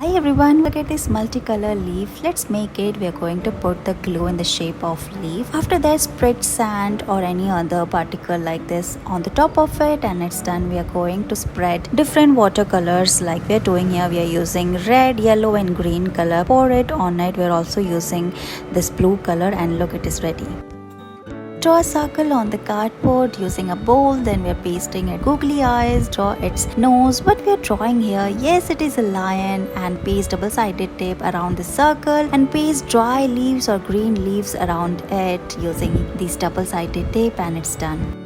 Hi everyone, look at this multicolor leaf. Let's make it. We are going to put the glue in the shape of leaf. After that, spread sand or any other particle like this on the top of it, and it's done. We are going to spread different watercolors like we are doing here. We are using red, yellow and green color. Pour it on it. We are also using this blue color, and look, it is ready. Draw a circle on the cardboard using a bowl, then we are pasting it googly eyes, draw its nose. What we are drawing here, yes, it is a lion, and paste double-sided tape around the circle and paste dry leaves or green leaves around it using these double-sided tape, and it's done.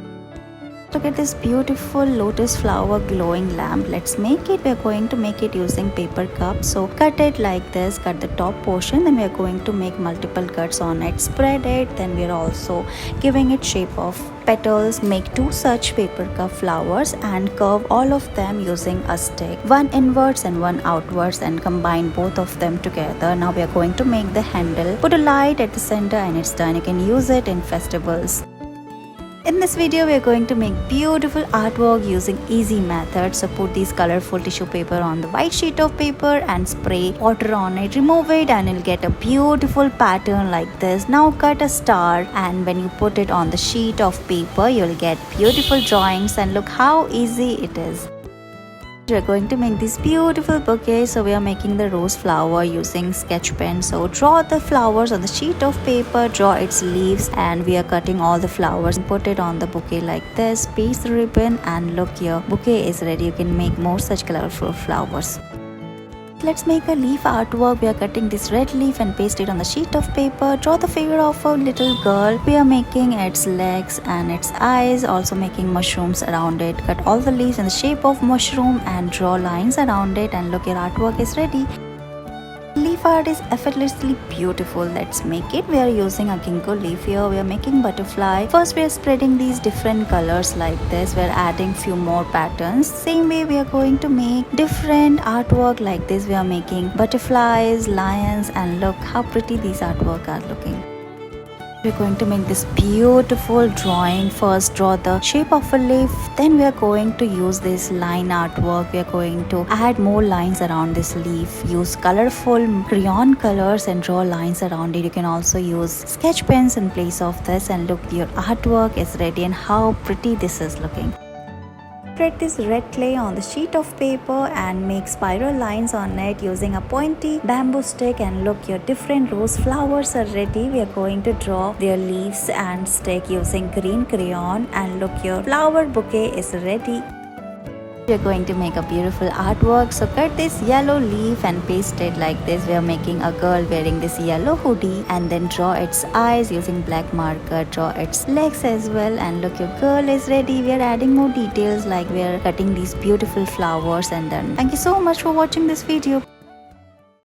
Look at this beautiful lotus flower glowing lamp. Let's make it. We are going to make it using paper cup. So cut it like this, cut the top portion, then we are going to make multiple cuts on it, spread it, then we are also giving it shape of petals. Make two such paper cup flowers and curve all of them using a stick, one inwards and one outwards, and combine both of them together. Now we are going to make the handle, put a light at the center, and it's done. You can use it in festivals. In this video, we are going to make beautiful artwork using easy methods. So put these colorful tissue paper on the white sheet of paper and spray water on it. Remove it and you'll get a beautiful pattern like this. Now cut a star, and when you put it on the sheet of paper, you'll get beautiful drawings, and look how easy it is. We are going to make this beautiful bouquet. So we are making the rose flower using sketch pen. So draw the flowers on the sheet of paper, draw its leaves, and we are cutting all the flowers and put it on the bouquet like this. Paste the ribbon, and look, your bouquet is ready. You can make more such colorful flowers. Let's make a leaf artwork. We are cutting this red leaf and paste it on the sheet of paper. Draw the figure of a little girl. We are making its legs and its eyes, also making mushrooms around it. Cut all the leaves in the shape of mushroom and draw lines around it, and look, your artwork is ready. Leaf art is effortlessly beautiful. Let's make it. We are using a Gingo leaf here. We are making butterfly. First we are spreading these different colors like this. We are adding few more patterns. Same way we are going to make different artwork like this. We are making butterflies, lions, and look how pretty these artwork are looking. We're going to make this beautiful drawing. First draw the shape of a leaf, then we are going to use this line artwork. We are going to add more lines around this leaf. Use colorful crayon colors and draw lines around it. You can also use sketch pens in place of this, and look, your artwork is ready, and how pretty this is looking. Spread this red clay on the sheet of paper and make spiral lines on it using a pointy bamboo stick, and look, your different rose flowers are ready. We are going to draw their leaves and stick using green crayon, and look, your flower bouquet is ready. We are going to make a beautiful artwork. So cut this yellow leaf and paste it like this. We are making a girl wearing this yellow hoodie, and then draw its eyes using black marker. Draw its legs as well, and look, your girl is ready. We are adding more details like we are cutting these beautiful flowers, and then thank you so much for watching this video.